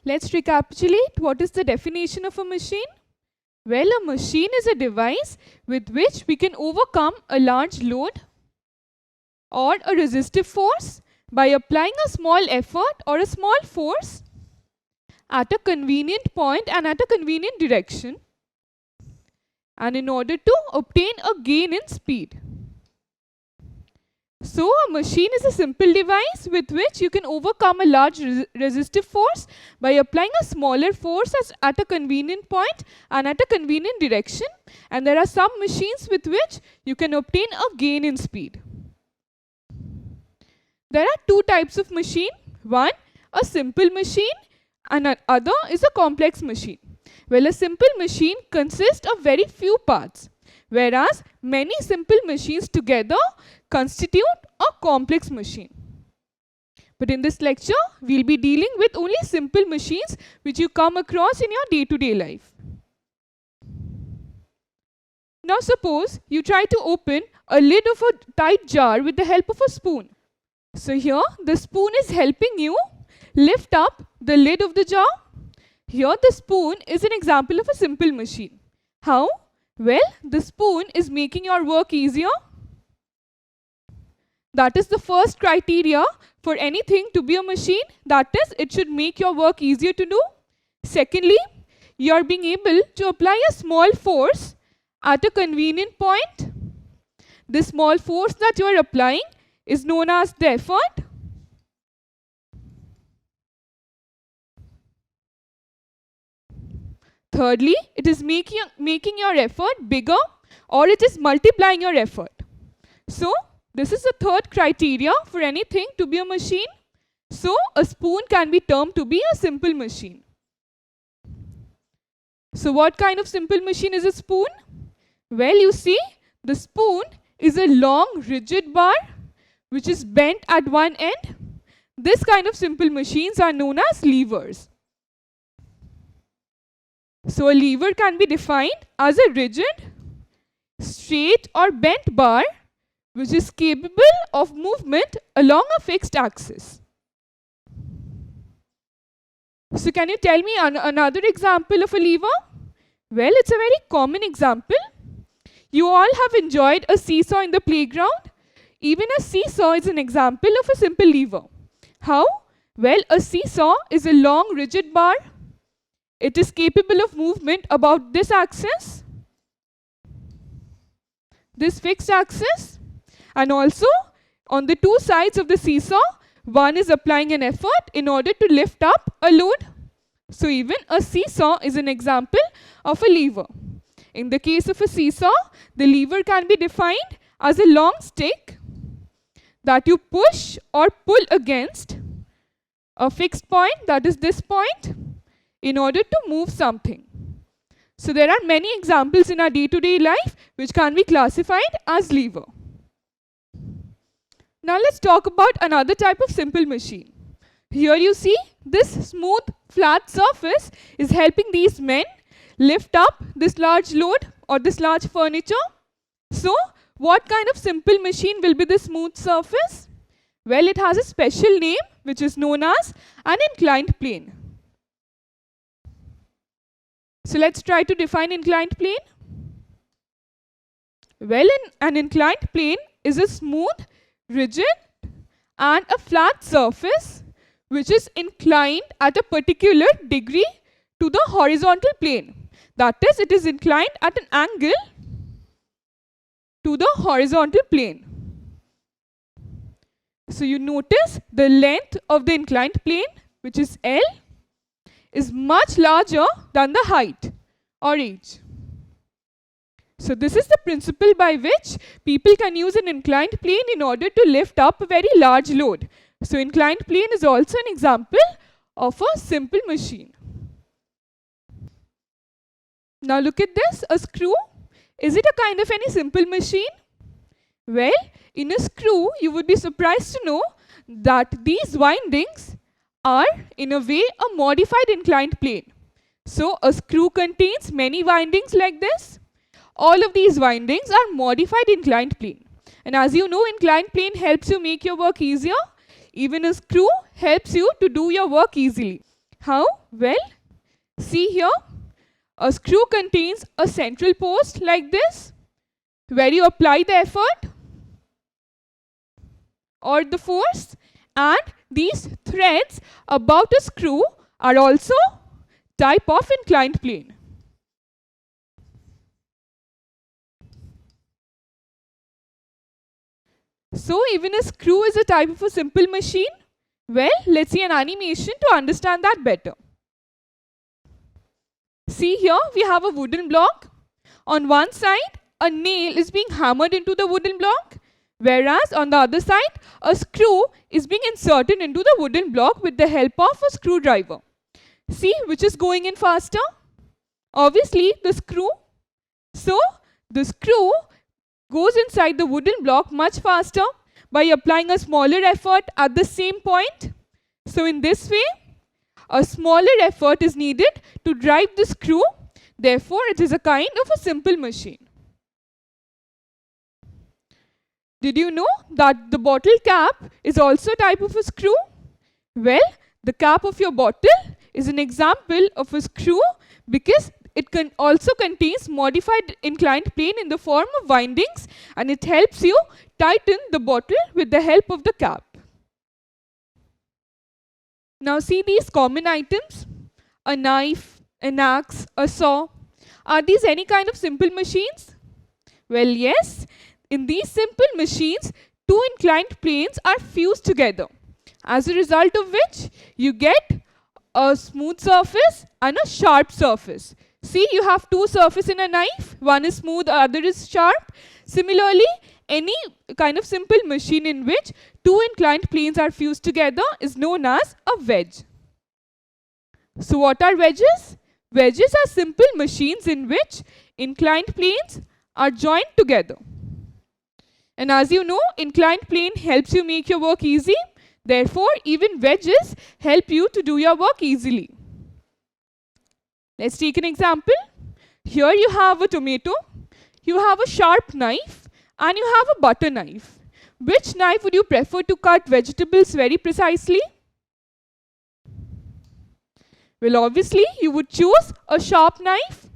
Let's recapitulate what is the definition of a machine. Well, a machine is a device with which we can overcome a large load or a resistive force by applying a small effort or a small force at a convenient point and at a convenient direction, and in order to obtain a gain in speed. So a machine is a simple device with which you can overcome a large resistive force by applying a smaller force at a convenient point and at a convenient direction, and there are some machines with which you can obtain a gain in speed. There are two types of machine. One, a simple machine, and another is a complex machine. Well, a simple machine consists of very few parts, whereas many simple machines together constitute a complex machine. But in this lecture, we'll be dealing with only simple machines which you come across in your day-to-day life. Now suppose you try to open a lid of a tight jar with the help of a spoon. So here the spoon is helping you lift up the lid of the jar. Here the spoon is an example of a simple machine. How? Well, the spoon is making your work easier. That is the first criteria for anything to be a machine. That is, it should make your work easier to do. Secondly, you are being able to apply a small force at a convenient point. This small force that you are applying is known as the effort. Thirdly, it is making your effort bigger, or it is multiplying your effort. So, this is the third criteria for anything to be a machine. So, a spoon can be termed to be a simple machine. So, what kind of simple machine is a spoon? Well, you see, the spoon is a long, rigid bar which is bent at one end. This kind of simple machines are known as levers. So, a lever can be defined as a rigid, straight or bent bar which is capable of movement along a fixed axis. So, can you tell me another example of a lever? Well, it's a very common example. You all have enjoyed a seesaw in the playground. Even a seesaw is an example of a simple lever. How? Well, a seesaw is a long rigid bar. It is capable of movement about this axis, this fixed axis, and also on the two sides of the seesaw, one is applying an effort in order to lift up a load. So even a seesaw is an example of a lever. In the case of a seesaw, the lever can be defined as a long stick that you push or pull against a fixed point, that is this point, in order to move something. So there are many examples in our day-to-day life which can be classified as lever. Now let's talk about another type of simple machine. Here you see this smooth flat surface is helping these men lift up this large load or this large furniture. So what kind of simple machine will be the smooth surface? Well, it has a special name which is known as an inclined plane. So let's try to define inclined plane. Well, an inclined plane is a smooth, rigid and a flat surface which is inclined at a particular degree to the horizontal plane. That is, it is inclined at an angle to the horizontal plane. So you notice the length of the inclined plane, which is L, is much larger than the height or age. So this is the principle by which people can use an inclined plane in order to lift up a very large load. So inclined plane is also an example of a simple machine. Now look at this, a screw. Is it a kind of any simple machine? Well, in a screw, you would be surprised to know that these windings are in a way a modified inclined plane. So a screw contains many windings like this. All of these windings are modified inclined plane. And as you know, inclined plane helps you make your work easier. Even a screw helps you to do your work easily. How? Well, see here, a screw contains a central post like this, where you apply the effort or the force, and these threads about a screw are also type of inclined plane. So even a screw is a type of a simple machine. Well, let's see an animation to understand that better. See here, we have a wooden block. On one side, a nail is being hammered into the wooden block, whereas on the other side, a screw is being inserted into the wooden block with the help of a screwdriver. See which is going in faster? Obviously, the screw. So, the screw goes inside the wooden block much faster by applying a smaller effort at the same point. So, in this way, a smaller effort is needed to drive the screw. Therefore, it is a kind of a simple machine. Did you know that the bottle cap is also a type of a screw? Well, the cap of your bottle is an example of a screw because it also contains modified inclined plane in the form of windings, and it helps you tighten the bottle with the help of the cap. Now see these common items: a knife, an axe, a saw. Are these any kind of simple machines? Well, yes. In these simple machines, two inclined planes are fused together, as a result of which you get a smooth surface and a sharp surface. See, you have two surfaces in a knife. One is smooth, the other is sharp. Similarly, any kind of simple machine in which two inclined planes are fused together is known as a wedge. So what are wedges? Wedges are simple machines in which inclined planes are joined together. And as you know, inclined plane helps you make your work easy. Therefore, even wedges help you to do your work easily. Let's take an example. Here you have a tomato, you have a sharp knife, and you have a butter knife. Which knife would you prefer to cut vegetables very precisely? Well, obviously, you would choose a sharp knife.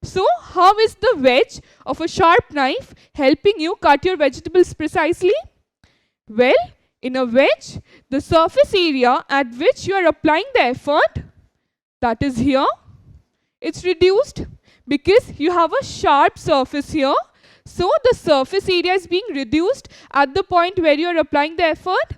So, how is the wedge of a sharp knife helping you cut your vegetables precisely? Well, in a wedge, the surface area at which you are applying the effort, that is here, it's reduced because you have a sharp surface here. So, the surface area is being reduced at the point where you are applying the effort.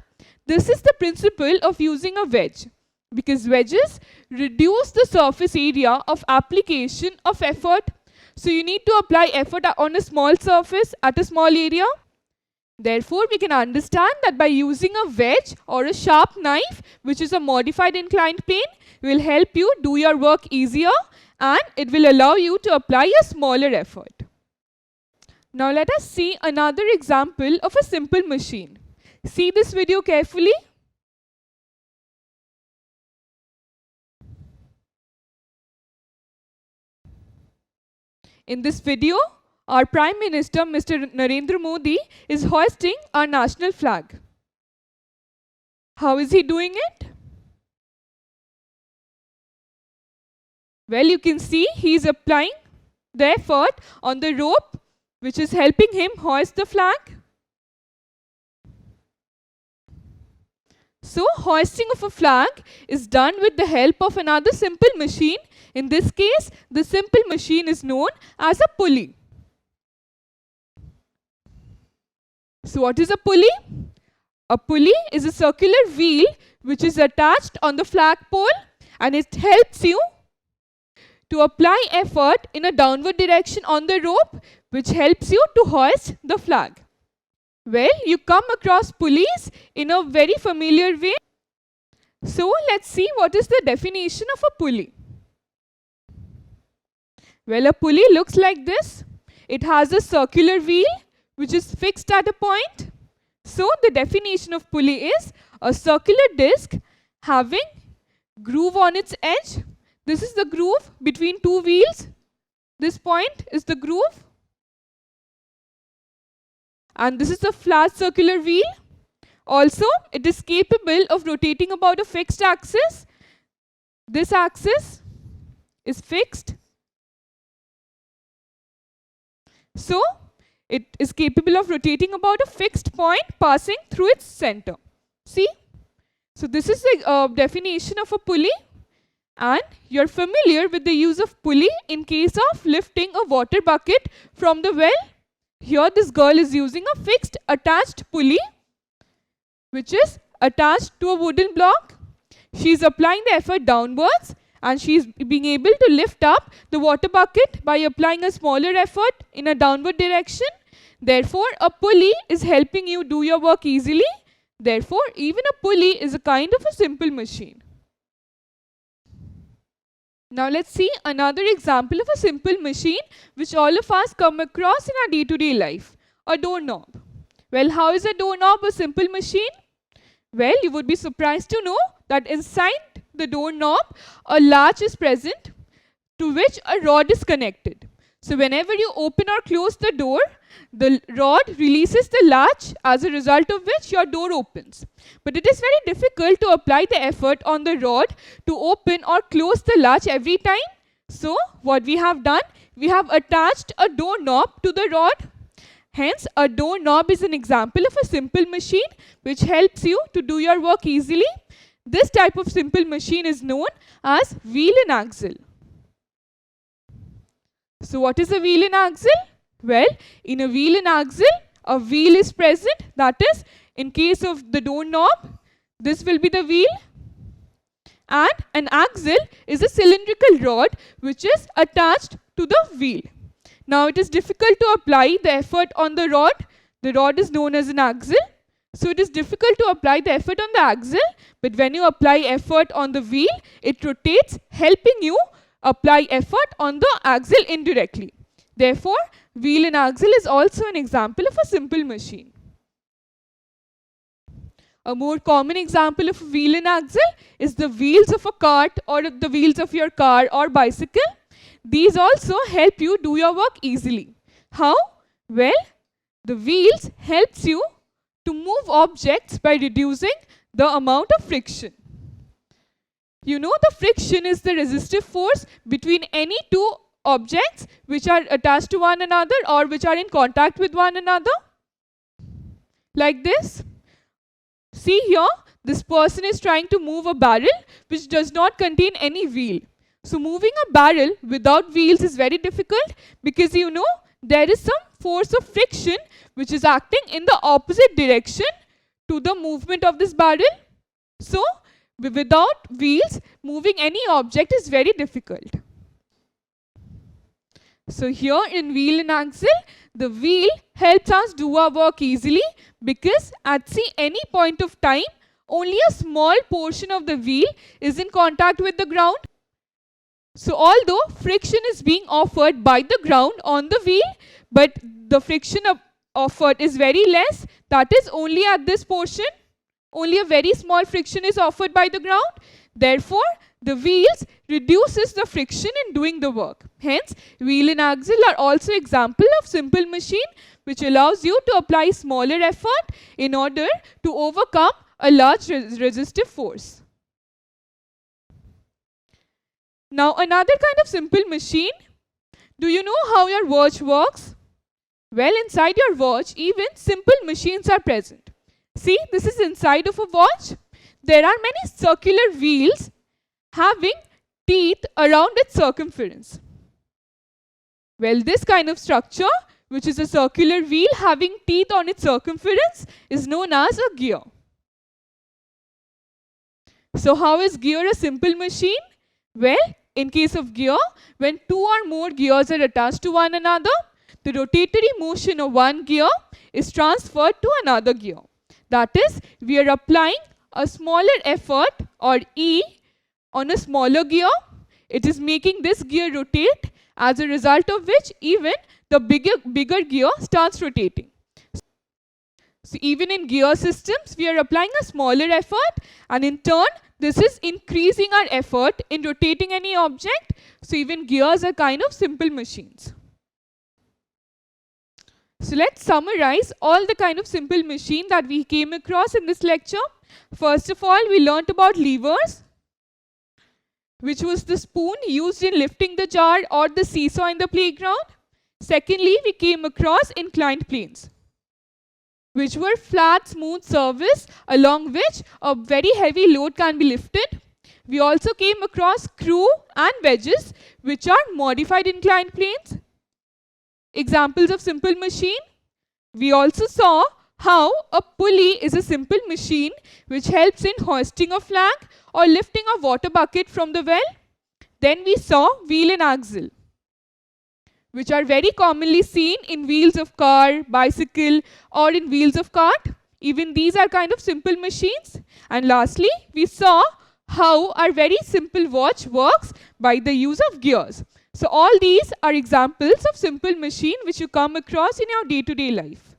This is the principle of using a wedge, because wedges reduce the surface area of application of effort. So you need to apply effort on a small surface at a small area. Therefore, we can understand that by using a wedge or a sharp knife, which is a modified inclined plane, will help you do your work easier, and it will allow you to apply a smaller effort. Now let us see another example of a simple machine. See this video carefully. In this video, our Prime Minister, Mr. Narendra Modi, is hoisting our national flag. How is he doing it? Well, you can see he is applying the effort on the rope, which is helping him hoist the flag. So, hoisting of a flag is done with the help of another simple machine. In this case, the simple machine is known as a pulley. So, what is a pulley? A pulley is a circular wheel which is attached on the flagpole, and it helps you to apply effort in a downward direction on the rope, which helps you to hoist the flag. Well, you come across pulleys in a very familiar way. So, let's see what is the definition of a pulley. Well, a pulley looks like this. It has a circular wheel which is fixed at a point. So, the definition of pulley is a circular disc having groove on its edge. This is the groove between two wheels. This point is the groove. And this is a flat circular wheel. Also, it is capable of rotating about a fixed axis. This axis is fixed. So it is capable of rotating about a fixed point passing through its center. See? So this is the definition of a pulley, and you're familiar with the use of pulley in case of lifting a water bucket from the well. Here this girl is using a fixed attached pulley which is attached to a wooden block. She is applying the effort downwards and she is being able to lift up the water bucket by applying a smaller effort in a downward direction. Therefore, a pulley is helping you do your work easily. Therefore, even a pulley is a kind of a simple machine. Now let's see another example of a simple machine which all of us come across in our day-to-day life. A doorknob. Well, how is a doorknob a simple machine? Well, you would be surprised to know that inside the doorknob, a latch is present to which a rod is connected. So whenever you open or close the door, the rod releases the latch, as a result of which your door opens. But it is very difficult to apply the effort on the rod to open or close the latch every time. So what we have done, we have attached a doorknob to the rod. Hence, a doorknob is an example of a simple machine which helps you to do your work easily. This type of simple machine is known as wheel and axle. So what is a wheel and axle? Well, in a wheel and axle, a wheel is present. That is, in case of the doorknob, this will be the wheel. And an axle is a cylindrical rod which is attached to the wheel. Now it is difficult to apply the effort on the rod. The rod is known as an axle. So it is difficult to apply the effort on the axle. But when you apply effort on the wheel, it rotates, helping you apply effort on the axle indirectly. Therefore, wheel and axle is also an example of a simple machine. A more common example of wheel and axle is the wheels of a cart or the wheels of your car or bicycle. These also help you do your work easily. How? Well, the wheels helps you to move objects by reducing the amount of friction. You know, the friction is the resistive force between any two objects which are attached to one another or which are in contact with one another. Like this. See here, this person is trying to move a barrel which does not contain any wheel. So moving a barrel without wheels is very difficult because you know there is some force of friction which is acting in the opposite direction to the movement of this barrel. So without wheels, moving any object is very difficult. So here in wheel and axle, the wheel helps us do our work easily because at any point of time, only a small portion of the wheel is in contact with the ground. So although friction is being offered by the ground on the wheel, but the friction offered is very less, that is only at this portion. Only a very small friction is offered by the ground. Therefore, the wheels reduces the friction in doing the work. Hence, wheel and axle are also example of simple machine which allows you to apply smaller effort in order to overcome a large resistive force. Now, another kind of simple machine. Do you know how your watch works? Well, inside your watch, even simple machines are present. See, this is inside of a watch. There are many circular wheels having teeth around its circumference. Well, this kind of structure, which is a circular wheel having teeth on its circumference, is known as a gear. So how is gear a simple machine? Well, in case of gear, when two or more gears are attached to one another, the rotatory motion of one gear is transferred to another gear. That is, we are applying a smaller effort or E on a smaller gear. It is making this gear rotate, as a result of which even the bigger gear starts rotating. So even in gear systems, we are applying a smaller effort, and in turn, this is increasing our effort in rotating any object. So even gears are kind of simple machines. So let's summarize all the kind of simple machine that we came across in this lecture. First of all, we learnt about levers. which was the spoon used in lifting the jar or the seesaw in the playground. Secondly, we came across inclined planes, which were flat, smooth surface along which a very heavy load can be lifted. We also came across screw and wedges, which are modified inclined planes. Examples of simple machine. We also saw how a pulley is a simple machine which helps in hoisting a flag or lifting a water bucket from the well. Then we saw wheel and axle, which are very commonly seen in wheels of car, bicycle, or in wheels of cart. Even these are kind of simple machines. And lastly, we saw how our very simple watch works by the use of gears. So all these are examples of simple machine which you come across in your day-to-day life.